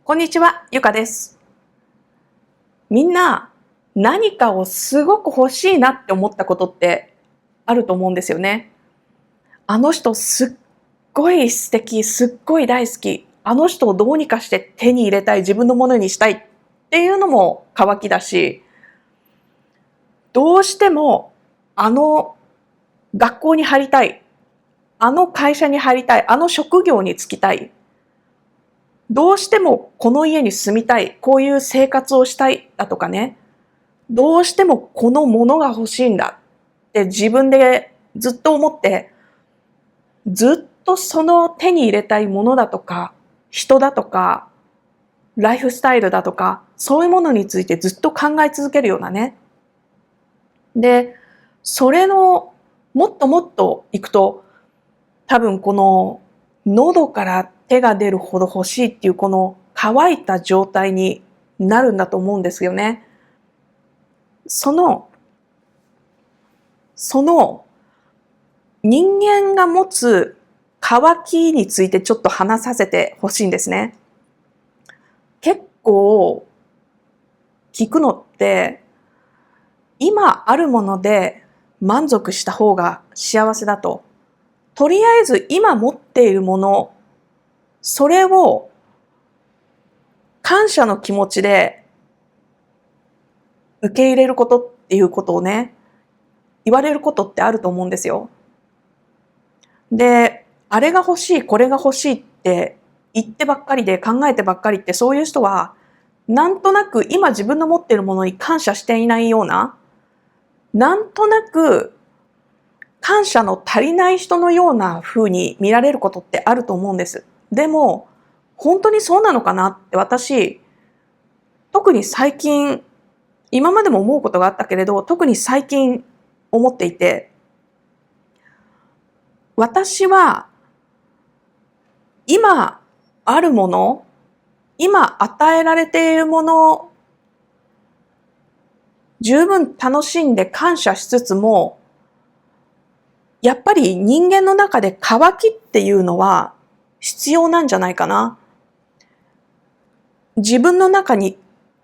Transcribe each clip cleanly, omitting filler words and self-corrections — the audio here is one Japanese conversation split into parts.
こんにちは、ゆかです。みんな、何かをすごく欲しいなって思ったことってあると思うんですよね。あの人すっごい素敵、すっごい大好き。あの人をどうにかして手に入れたい、自分のものにしたいっていうのも渇きだし、どうしてもあの学校に入りたい、あの会社に入りたい、あの職業に就きたい。どうしてもこの家に住みたい、こういう生活をしたいだとかね。どうしてもこのものが欲しいんだって自分でずっと思って、ずっとその手に入れたいものだとか、人だとか、ライフスタイルだとか、そういうものについてずっと考え続けるようなね。で、それのもっともっといくと、多分この喉から手が出るほど欲しいっていうこの乾いた状態になるんだと思うんですよね。その、その人間が持つ渇きについてちょっと話させてほしいんですね。結構聞くのって、今あるもので満足した方が幸せだと。とりあえず今持っているもの、それを感謝の気持ちで受け入れることっていうことをね、言われることってあると思うんですよ。で、あれが欲しい、これが欲しいって言ってばっかりで考えてばっかりってそういう人は、なんとなく今自分の持っているものに感謝していないような、なんとなく感謝の足りない人のような風に見られることってあると思うんです。でも、本当にそうなのかなって私、特に最近、今までも思うことがあったけれど、特に最近思っていて、私は今あるもの、今与えられているもの、十分楽しんで感謝しつつも、やっぱり人間の中で渇きっていうのは必要なんじゃないかな。自分の中に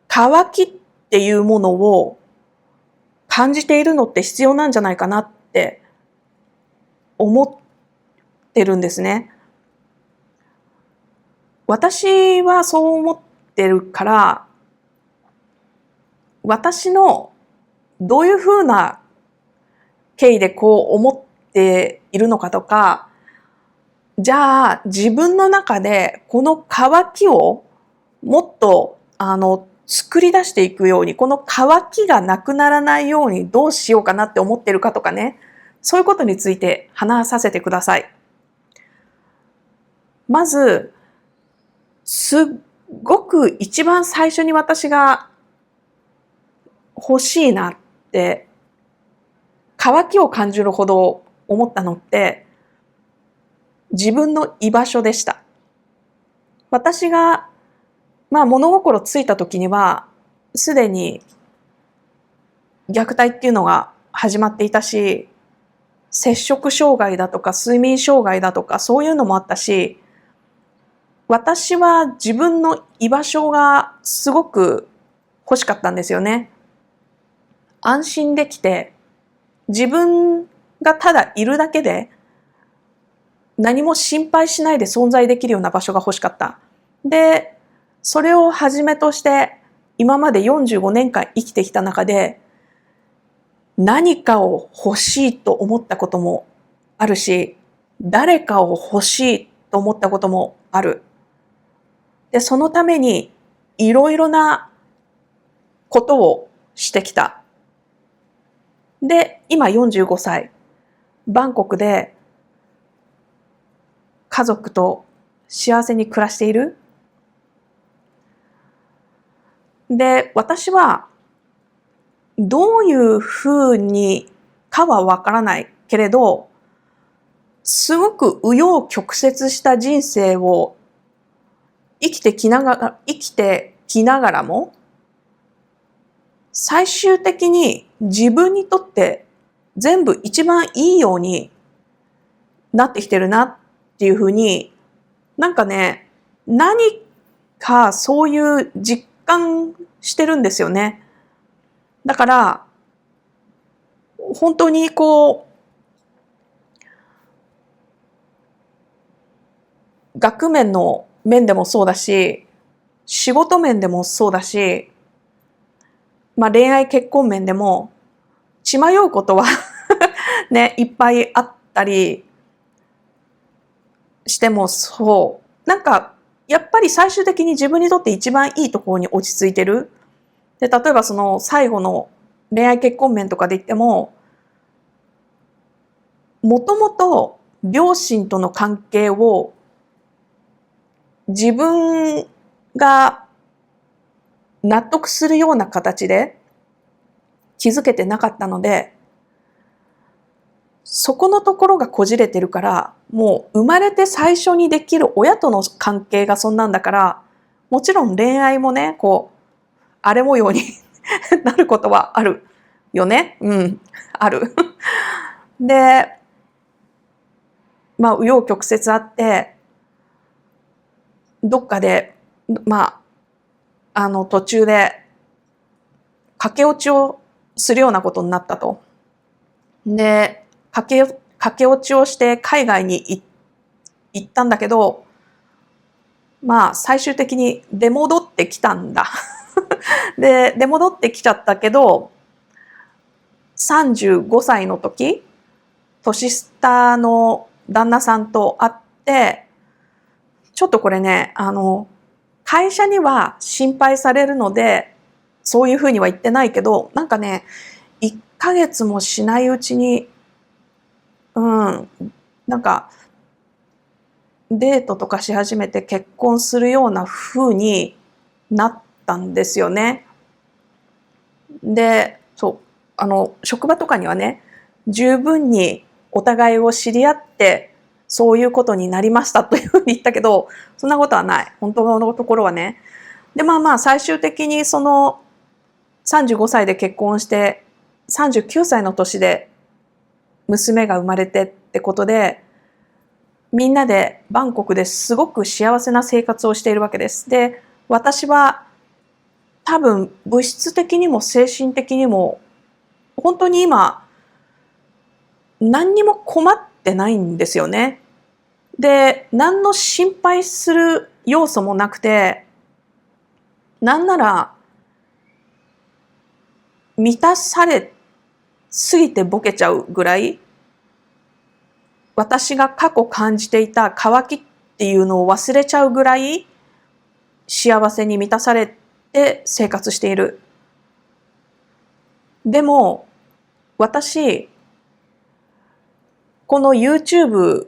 渇きっていうものを感じているのって必要なんじゃないかなって思ってるんですね。私はそう思ってるから、私のどういうふうな経緯でこう思っているのかとか、じゃあ自分の中でこの渇きをもっと作り出していくように、この渇きがなくならないようにどうしようかなって思ってるかとかね、そういうことについて話させてください。まず、すっごく一番最初に私が欲しいなって、渇きを感じるほど思ったのって、自分の居場所でした。私が、物心ついた時には、すでに虐待っていうのが始まっていたし、摂食障害だとか睡眠障害だとかそういうのもあったし、私は自分の居場所がすごく欲しかったんですよね。安心できて、自分がただいるだけで何も心配しないで存在できるような場所が欲しかった。で、それをはじめとして今まで45年間生きてきた中で何かを欲しいと思ったこともあるし、誰かを欲しいと思ったこともある。で、そのためにいろいろなことをしてきた。で、今45歳。バンコクで家族と幸せに暮らしている。で、私はどういうふうにかはわからないけれど、すごく紆余曲折した人生を生きてきながらも、最終的に自分にとって全部一番いいようになってきてるなっていうふうに、なんかね、何か、そういう実感してるんですよね。だから、本当にこう、学面の面でもそうだし、仕事面でもそうだし、恋愛結婚面でも、血迷うことはね、いっぱいあったりしてもそう。やっぱり最終的に自分にとって一番いいところに落ち着いてる。で、例えばその最後の恋愛結婚面とかで言っても、もともと両親との関係を自分が納得するような形で築けてなかったので、そこのところがこじれてるから、もう生まれて最初にできる親との関係がそんなんだから、もちろん恋愛もね、こう、荒れ模様になることはあるよね。うん、ある。で、紆余曲折あって、どっかで、途中で駆け落ちをするようなことになったと。で、駆け落ちをして海外に行ったんだけど、最終的に出戻ってきたんだ。で、出戻ってきちゃったけど、35歳の時、年下の旦那さんと会って、ちょっとこれね、会社には心配されるので、そういうふうには言ってないけど、1ヶ月もしないうちに、うん、デートとかし始めて結婚するような風になったんですよね。で、そう、職場とかにはね、十分にお互いを知り合って、そういうことになりましたというふうに言ったけど、そんなことはない。本当のところはね。で、最終的にその35歳で結婚して、39歳の年で娘が生まれてってことで、みんなでバンコクですごく幸せな生活をしているわけです。で、私は多分物質的にも精神的にも本当に今何にも困ってないんですよね。で、何の心配する要素もなくて、なんなら満たされすぎてボケちゃうぐらい、私が過去感じていた渇きっていうのを忘れちゃうぐらい幸せに満たされて生活している。でも、私、この YouTube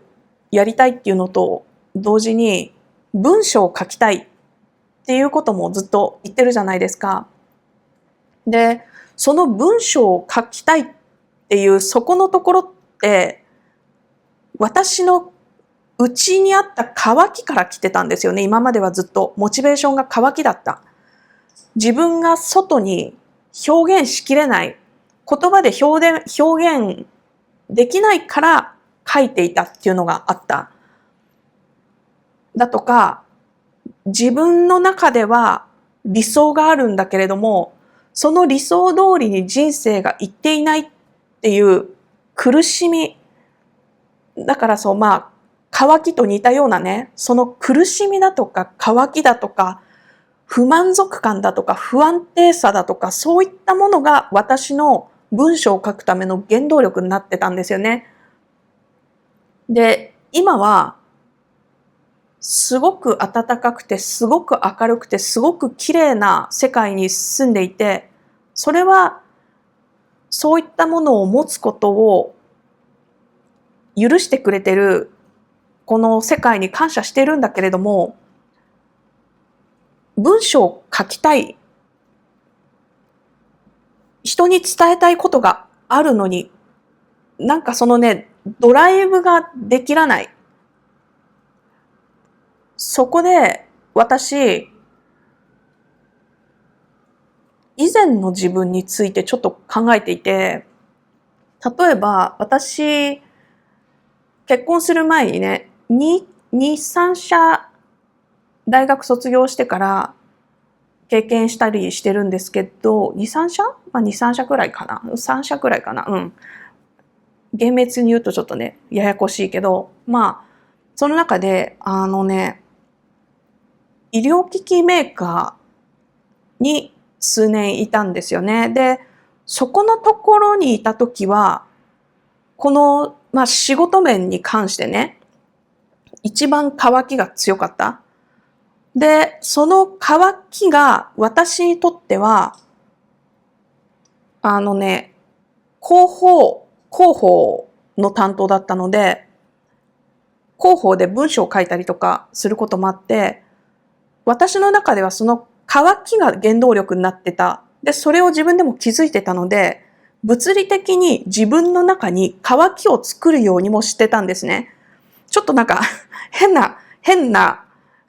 やりたいっていうのと同時に文章を書きたいっていうこともずっと言ってるじゃないですか。で、その文章を書きたいっていうそこのところって私の内にあった渇きから来てたんですよね。今まではずっとモチベーションが渇きだった。自分が外に表現しきれない。言葉で表現できないから書いていたっていうのがあった。だとか、自分の中では理想があるんだけれども、その理想通りに人生がいっていないっていう苦しみ。だから渇きと似たようなね、その苦しみだとか渇きだとか、不満足感だとか不安定さだとか、そういったものが私の文章を書くための原動力になってたんですよね。で、今は、すごく暖かくて、すごく明るくて、すごく綺麗な世界に住んでいて、それは、そういったものを持つことを許してくれてる、この世界に感謝してるんだけれども、文章を書きたい、人に伝えたいことがあるのに、そのね、ドライブができらない。そこで、私、以前の自分についてちょっと考えていて、例えば、私、結婚する前にね、2、3社大学卒業してから経験したりしてるんですけど、2、3社、2、3社くらいかな。3社くらいかな。うん。厳密に言うとちょっとね、ややこしいけど、その中で、医療機器メーカーに数年いたんですよね。で、そこのところにいたときは、この、仕事面に関してね、一番渇きが強かった。で、その渇きが私にとっては、広報の担当だったので、広報で文章を書いたりとかすることもあって、私の中ではその渇きが原動力になってた。で、それを自分でも気づいてたので、物理的に自分の中に渇きを作るようにもしてたんですね。ちょっとなんか変な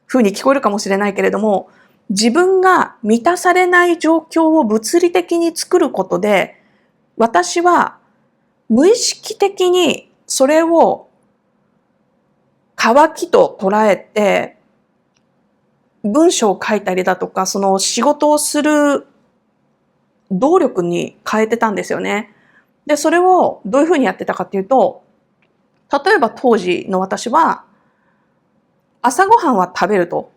風に聞こえるかもしれないけれども、自分が満たされない状況を物理的に作ることで、私は無意識的にそれを渇きと捉えて、文章を書いたりだとか、その仕事をする動力に変えてたんですよね。で、それをどういうふうにやってたかっていうと、例えば当時の私は、朝ごはんは食べると。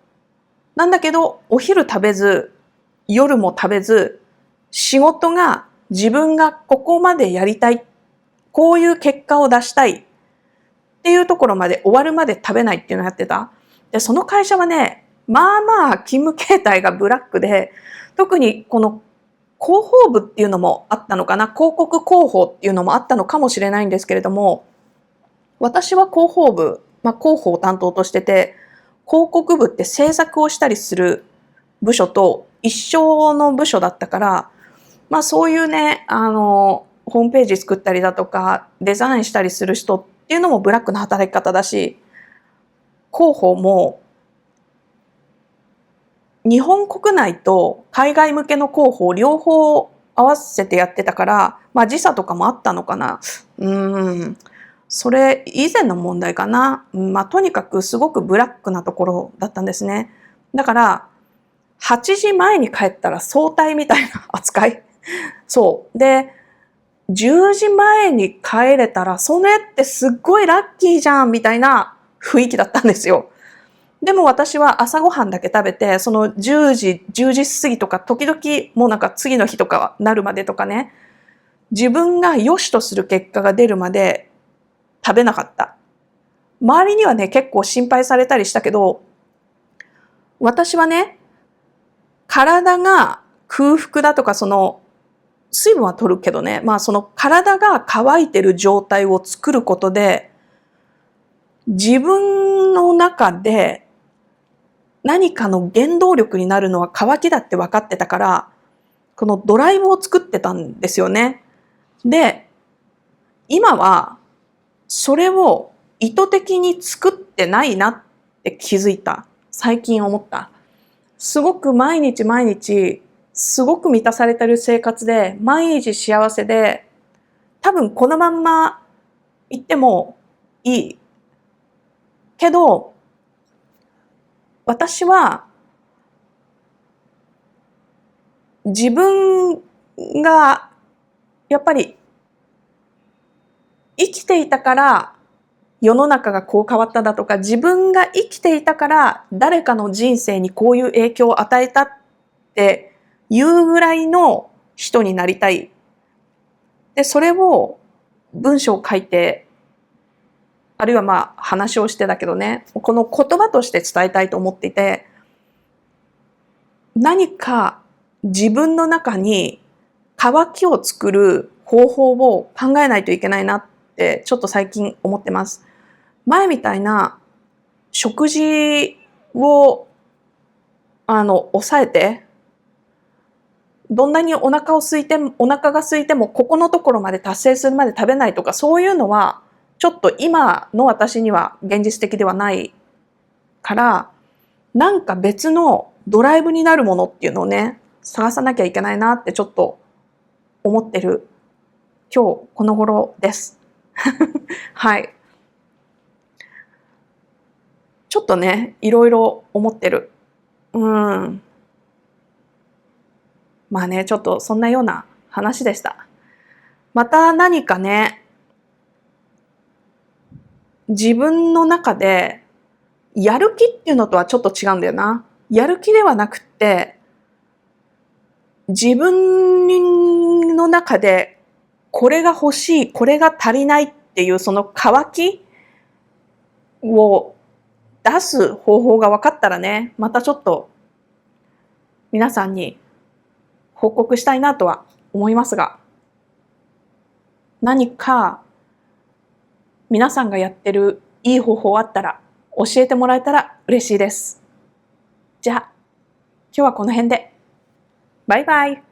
なんだけど、お昼食べず、夜も食べず、仕事が自分がここまでやりたい、こういう結果を出したいっていうところまで終わるまで食べないっていうのをやってた。で、その会社はね、勤務形態がブラックで、特にこの広報部っていうのもあったのかな、広告広報っていうのもあったのかもしれないんですけれども、私は広報部、広報を担当としてて、広告部って制作をしたりする部署と一緒の部署だったから、そういうね、ホームページ作ったりだとか、デザインしたりする人っていうのもブラックな働き方だし、広報も日本国内と海外向けの広報両方合わせてやってたから、時差とかもあったのかな。それ以前の問題かな。とにかくすごくブラックなところだったんですね。だから、8時前に帰ったら早退みたいな扱い。そう。で、10時前に帰れたら、それってすっごいラッキーじゃんみたいな雰囲気だったんですよ。でも私は朝ごはんだけ食べて、その10時過ぎとか、時々もうなんか次の日とかなるまでとかね、自分が良しとする結果が出るまで食べなかった。周りにはね、結構心配されたりしたけど、私はね、体が空腹だとか、その、水分は取るけどね、その体が乾いてる状態を作ることで、自分の中で何かの原動力になるのは渇きだって分かってたから、このドライブを作ってたんですよね。で、今はそれを意図的に作ってないなって気づいた。最近思った。すごく毎日毎日、すごく満たされてる生活で、毎日幸せで、多分このまんま行ってもいい。けど、私は自分がやっぱり生きていたから世の中がこう変わっただとか、自分が生きていたから誰かの人生にこういう影響を与えたっていうぐらいの人になりたい。で、それを文章を書いて、あるいは話をしてだけどね、この言葉として伝えたいと思っていて、何か自分の中に渇きを作る方法を考えないといけないなってちょっと最近思ってます。前みたいな食事を抑えて、どんなにお腹が空いてもここのところまで達成するまで食べないとか、そういうのはちょっと今の私には現実的ではないから、なんか別のドライブになるものっていうのをね、探さなきゃいけないなってちょっと思ってる今日この頃です。はい。ちょっとね、いろいろ思ってる。うん。まあね、ちょっとそんなような話でした。また何かね、自分の中でやる気っていうのとはちょっと違うんだよな。やる気ではなくって、自分の中でこれが欲しい、これが足りないっていうその渇きを出す方法が分かったらね、またちょっと皆さんに報告したいなとは思いますが、何か皆さんがやってるいい方法あったら教えてもらえたら嬉しいです。じゃあ、今日はこの辺で。バイバイ。